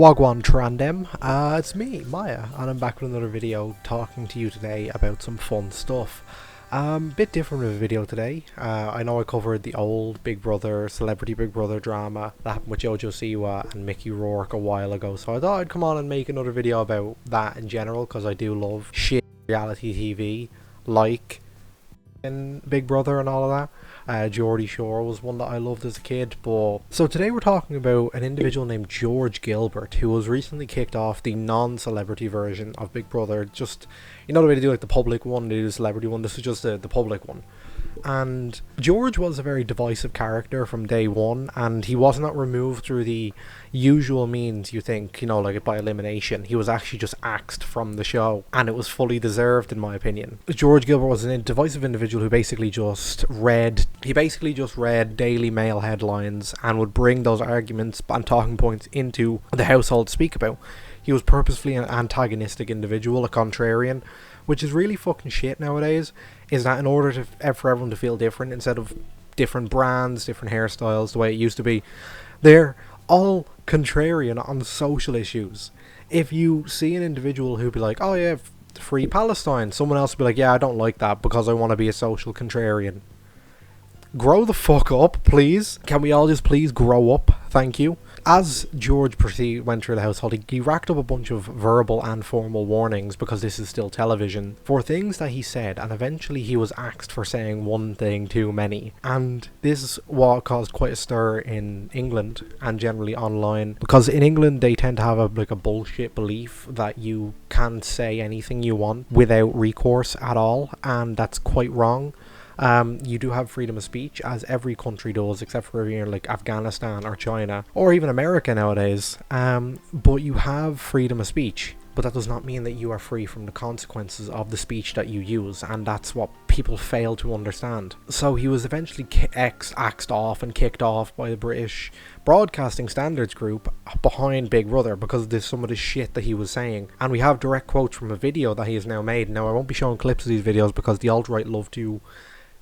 Wagwan Trandem, it's me, Maya, and I'm back with another video talking to you today about some fun stuff. Bit different of a video today. I know I covered the old Big Brother, Celebrity Big Brother drama that happened with Jojo Siwa and Mickey Rourke a while ago, so I thought I'd come on and make another video about that in general, because I do love shit reality TV, like in Big Brother and all of that. Geordie Shore was one that I loved as a kid. So today we're talking about an individual named George Gilbert, who was recently kicked off the non-celebrity version of Big Brother. Just, you know the way they do like the public one, they do the celebrity one, this is just the public one. And George was a very divisive character from day one, and he was not removed through the usual means you think, you know, like by elimination. He was actually just axed from the show, and it was fully deserved in my opinion. George Gilbert was a divisive individual who basically just read Daily Mail headlines and would bring those arguments and talking points into the household to speak about. He was purposefully an antagonistic individual, a contrarian, which is really fucking shit nowadays, is that in order to for everyone to feel different, instead of different brands, different hairstyles, the way it used to be, they're all contrarian on social issues. If you see an individual who'd be like, oh yeah, free Palestine, someone else would be like, yeah, I don't like that because I want to be a social contrarian. Grow the fuck up, please. Can we all just please grow up? Thank you. As George went through the household, he racked up a bunch of verbal and formal warnings, because this is still television, for things that he said, and eventually he was axed for saying one thing too many. And this caused quite a stir in England and generally online, because in England they tend to have a bullshit belief that you can say anything you want without recourse at all, and that's quite wrong. You do have freedom of speech, as every country does, except for if you're like Afghanistan or China or even America nowadays. But you have freedom of speech, but that does not mean that you are free from the consequences of the speech that you use, and that's what people fail to understand. So he was eventually axed off and kicked off by the British Broadcasting Standards Group behind Big Brother because of some of the shit that he was saying. And we have direct quotes from a video that he has now made. Now I won't be showing clips of these videos because the alt-right love to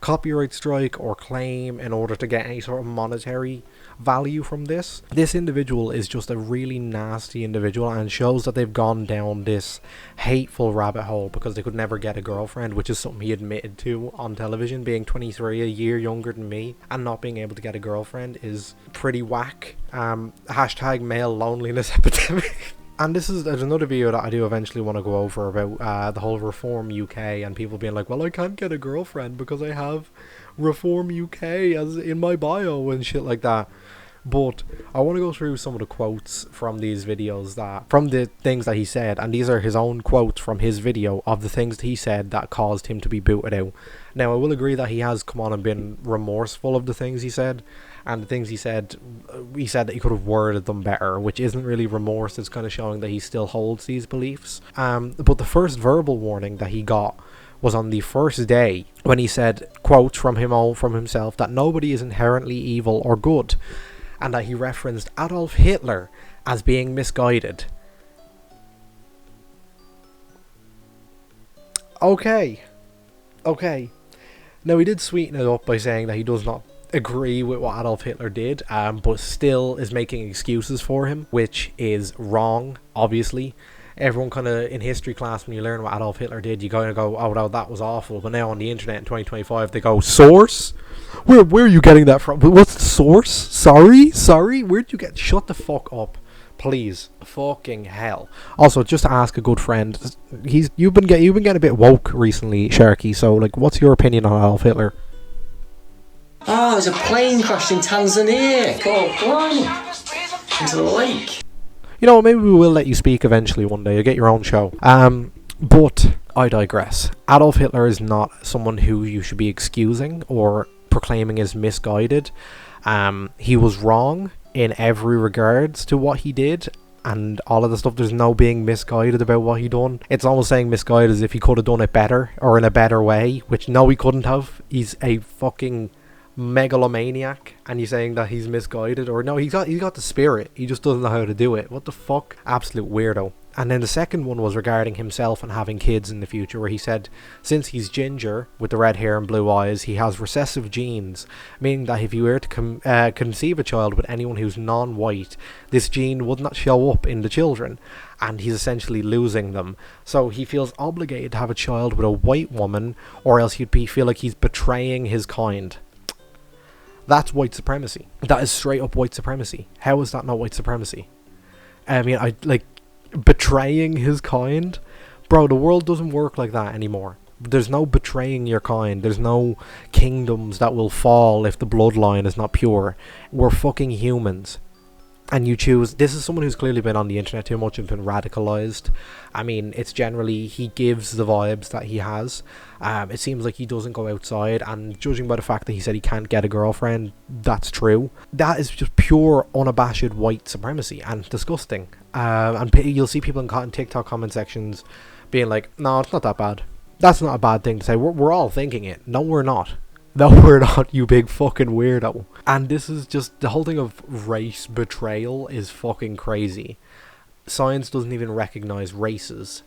copyright strike or claim in order to get any sort of monetary value from this. This individual is just a really nasty individual, and shows that they've gone down this hateful rabbit hole because they could never get a girlfriend, which is something he admitted to on television. Being 23, a year younger than me, and not being able to get a girlfriend is pretty whack. Hashtag male loneliness epidemic. And there's another video that I do eventually want to go over about the whole Reform UK and people being like, well, I can't get a girlfriend because I have Reform UK as in my bio and shit like that. But I want to go through some of the quotes from these videos, from the things that he said, and these are his own quotes from his video of the things that he said that caused him to be booted out. Now I will agree that he has come on and been remorseful of the things he said, and the things he said that he could have worded them better, which isn't really remorse, it's kind of showing that he still holds these beliefs. But the first verbal warning that he got was on the first day, when he said, quotes from himself, that nobody is inherently evil or good, and that he referenced Adolf Hitler as being misguided. Okay. Now he did sweeten it up by saying that he does not agree with what Adolf Hitler did, but still is making excuses for him, which is wrong, obviously. Everyone kind of in history class, when you learn what Adolf Hitler did, you kind of go, oh no, that was awful. But now on the internet in 2025 they go, source? Where are you getting that from? What's the source? Sorry, where'd you get? Shut the fuck up, please. Fucking hell. Also, just to ask a good friend, you've been getting a bit woke recently, Sharky, so like, what's your opinion on Adolf Hitler? Oh, there's a plane crashed in Tanzania. God, into the lake. You know, maybe we will let you speak eventually one day. You'll get your own show. But I digress. Adolf Hitler is not someone who you should be excusing or proclaiming as misguided. He was wrong in every regards to what he did and all of the stuff. There's no being misguided about what he done. It's almost saying misguided as if he could have done it better or in a better way, which no, he couldn't have. He's a fucking megalomaniac, and you're saying that he's misguided? Or no, he's got the spirit, he just doesn't know how to do it. What the fuck? Absolute weirdo. And then the second one was regarding himself and having kids in the future, where he said since he's ginger with the red hair and blue eyes, he has recessive genes, meaning that if you were to conceive a child with anyone who's non-white, this gene would not show up in the children, and he's essentially losing them. So he feels obligated to have a child with a white woman, or else feel like he's betraying his kind. That's white supremacy. That is straight up white supremacy. How is that not white supremacy? I mean, betraying his kind? Bro, the world doesn't work like that anymore. There's no betraying your kind. There's no kingdoms that will fall if the bloodline is not pure. We're fucking humans. And you choose... This is someone who's clearly been on the internet too much and been radicalized. I mean, it's generally... He gives the vibes that he has. It seems like he doesn't go outside. And judging by the fact that he said he can't get a girlfriend, that's true. That is just pure, unabashed white supremacy. And disgusting. And you'll see people in TikTok comment sections being like, no, it's not that bad. That's not a bad thing to say. We're all thinking it. No, we're not. No, we're not, you big fucking weirdo. And this is just... The whole thing of race betrayal is fucking crazy. Science doesn't even recognize races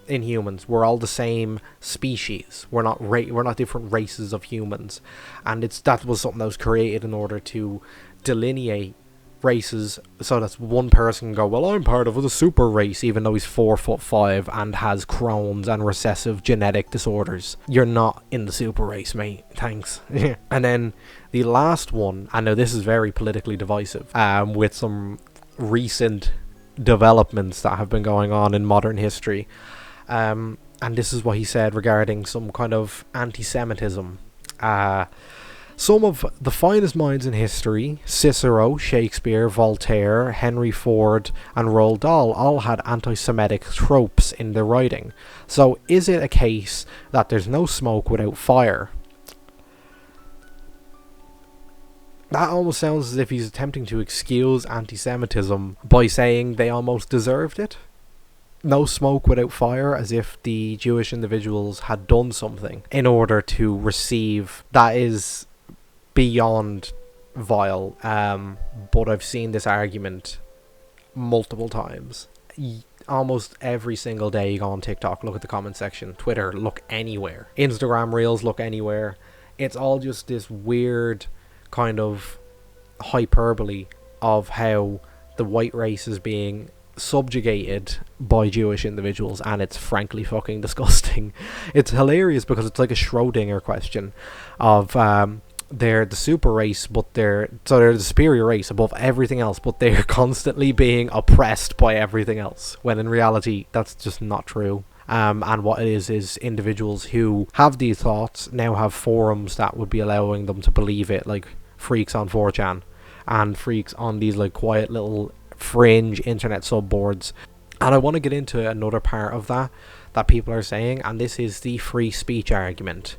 in humans. We're all the same species. We're not different races of humans. And that was something that was created in order to delineate races, so that one person can go, well, I'm part of the super race, even though he's 4'5" and has Crohn's and recessive genetic disorders. You're not in the super race, mate. Thanks. And then the last one, I know this is very politically divisive, with some recent developments that have been going on in modern history. And this is what he said regarding some kind of anti-Semitism. Some of the finest minds in history, Cicero, Shakespeare, Voltaire, Henry Ford, and Roald Dahl, all had anti-Semitic tropes in their writing. So is it a case that there's no smoke without fire? That almost sounds as if he's attempting to excuse anti-Semitism by saying they almost deserved it. No smoke without fire, as if the Jewish individuals had done something in order to receive... That is... beyond vile, but I've seen this argument multiple times. Almost every single day you go on TikTok, look at the comment section, Twitter, look anywhere, Instagram Reels, look anywhere. It's all just this weird kind of hyperbole of how the white race is being subjugated by Jewish individuals, and it's frankly fucking disgusting. It's hilarious because it's like a Schrodinger question of they're the super race, but they're the superior race above everything else, but they're constantly being oppressed by everything else, when in reality that's just not true. And what it is individuals who have these thoughts now have forums that would be allowing them to believe it, like freaks on 4chan and freaks on these like quiet little fringe internet subboards. And I want to get into another part of that people are saying, and this is the free speech argument.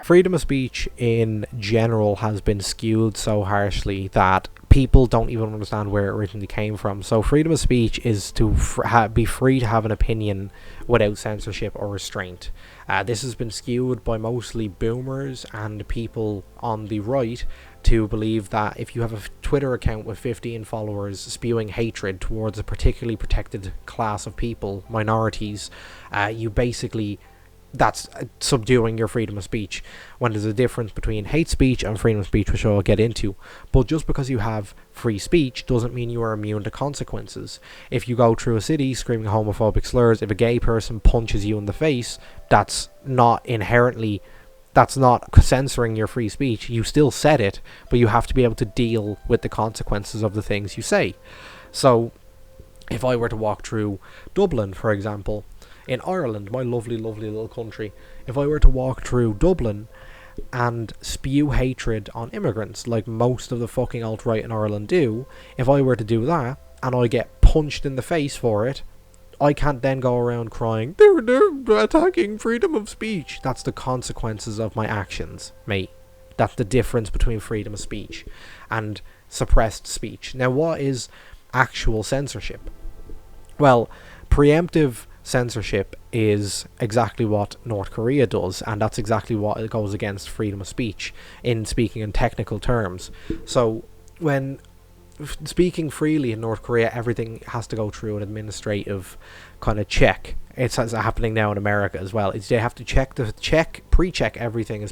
Freedom of speech in general has been skewed so harshly that people don't even understand where it originally came from. So freedom of speech is to be free to have an opinion without censorship or restraint. This has been skewed by mostly boomers and people on the right to believe that if you have a Twitter account with 15 followers spewing hatred towards a particularly protected class of people, minorities, you basically... that's subduing your freedom of speech, when there's a difference between hate speech and freedom of speech, which I'll get into. But just because you have free speech doesn't mean you are immune to consequences. If you go through a city screaming homophobic slurs, if a gay person punches you in the face, that's not censoring your free speech. You still said it, but you have to be able to deal with the consequences of the things you say. So if I were to walk through Dublin, for example, in Ireland, my lovely, lovely little country, if I were to walk through Dublin and spew hatred on immigrants, like most of the fucking alt-right in Ireland do, if I were to do that, and I get punched in the face for it, I can't then go around crying, they're attacking freedom of speech. That's the consequences of my actions, mate. That's the difference between freedom of speech and suppressed speech. Now, what is actual censorship? Well, preemptive censorship is exactly what North Korea does, and that's exactly what it goes against freedom of speech in speaking in technical terms. So when speaking freely in North Korea, everything has to go through an administrative kind of check. It's happening now in America as well. They have to pre-check everything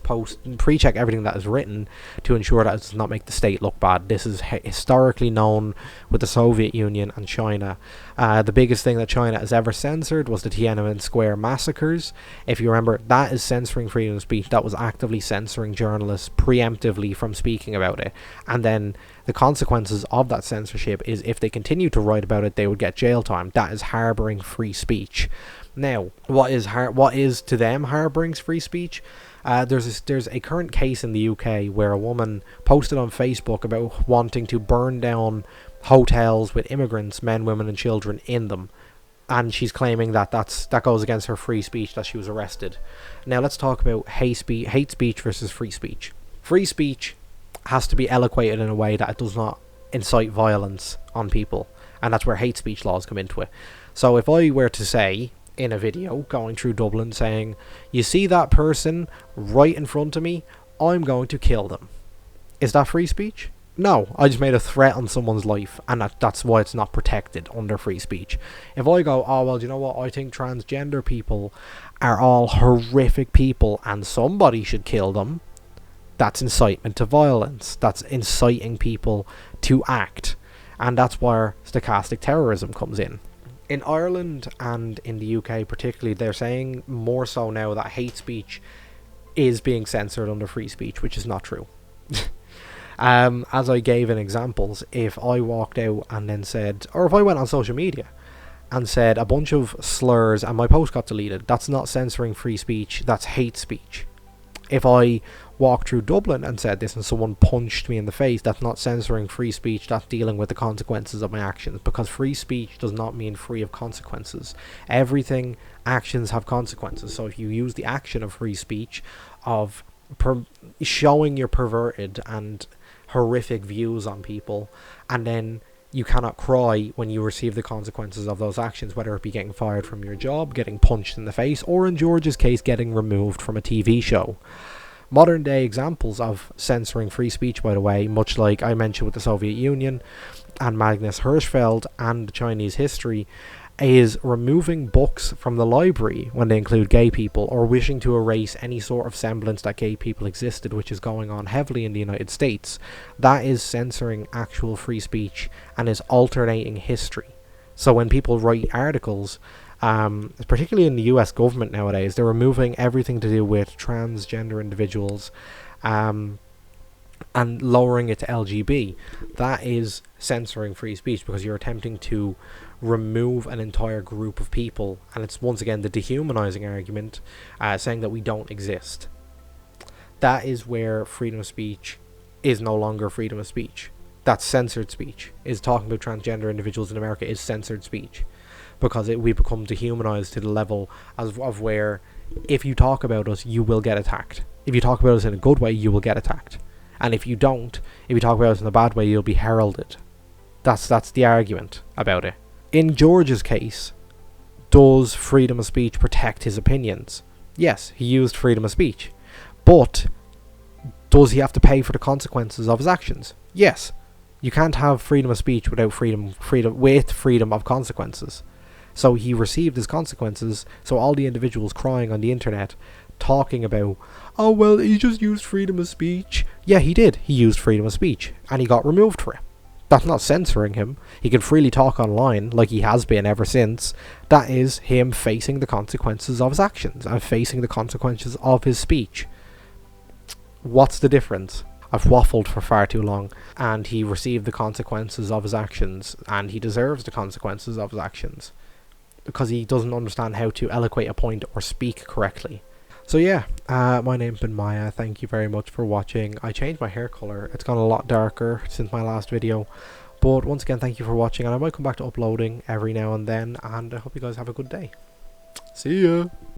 pre-check everything that is written to ensure that it does not make the state look bad. This is historically known with the Soviet Union and China. The biggest thing that China has ever censored was the Tiananmen Square massacres. If you remember, that is censoring freedom of speech. That was actively censoring journalists preemptively from speaking about it. And then the consequences of that censorship is if they continue to write about it, they would get jail time. That is harboring free speech. Now, what is to them harboring free speech? There's a current case in the UK where a woman posted on Facebook about wanting to burn down hotels with immigrants, men, women, and children in them, and she's claiming that that goes against her free speech, that she was arrested. Now let's talk about hate speech versus free speech. Free speech has to be eloquated in a way that it does not incite violence on people, and that's where hate speech laws come into it. So if I were to say in a video going through Dublin saying, you see that person right in front of me, I'm going to kill them, is that free speech? No, I just made a threat on someone's life, and that's why it's not protected under free speech. If I go, oh well, do you know what, I think transgender people are all horrific people and somebody should kill them, that's incitement to violence. That's inciting people to act, and that's where stochastic terrorism comes in. In Ireland and in the UK particularly, they're saying more so now that hate speech is being censored under free speech, which is not true. As I gave in examples, if I walked out and then said, or if I went on social media and said a bunch of slurs and my post got deleted, that's not censoring free speech, that's hate speech. If I walked through Dublin and said this and someone punched me in the face, that's not censoring free speech, that's dealing with the consequences of my actions, because free speech does not mean free of consequences. Actions have consequences. So if you use the action of free speech of showing your perverted and horrific views on people, and then you cannot cry when you receive the consequences of those actions, whether it be getting fired from your job, getting punched in the face, or in George's case, getting removed from a TV show. Modern day examples of censoring free speech, by the way, much like I mentioned with the Soviet Union and Magnus Hirschfeld and Chinese history, is removing books from the library when they include gay people, or wishing to erase any sort of semblance that gay people existed, which is going on heavily in the United States. That is censoring actual free speech and is alternating history. So when people write articles, particularly in the US government nowadays, they're removing everything to do with transgender individuals and lowering it to LGB. That is censoring free speech, because you're attempting to remove an entire group of people, and it's once again the dehumanizing argument, saying that we don't exist. That is where freedom of speech is no longer freedom of speech. That's censored speech. Is talking about transgender individuals in America is censored speech, because we become dehumanized to the level of where if you talk about us, you will get attacked. If you talk about us in a good way, you will get attacked. And if you talk about us in a bad way, you'll be heralded. That's the argument about it. In George's case, does freedom of speech protect his opinions? Yes, he used freedom of speech. But does he have to pay for the consequences of his actions? Yes. You can't have freedom of speech without freedom of consequences. So he received his consequences. So all the individuals crying on the internet talking about, oh well, he just used freedom of speech. Yeah, he did. He used freedom of speech and he got removed for it. That's not censoring him. He can freely talk online like he has been ever since. That is him facing the consequences of his actions and facing the consequences of his speech. What's the difference? I've waffled for far too long, and he received the consequences of his actions, and he deserves the consequences of his actions, because he doesn't understand how to eloquate a point or speak correctly. So yeah, my name's been Maya. Thank you very much for watching. I changed my hair colour. It's gone a lot darker since my last video. But once again, thank you for watching, and I might come back to uploading every now and then, and I hope you guys have a good day. See ya!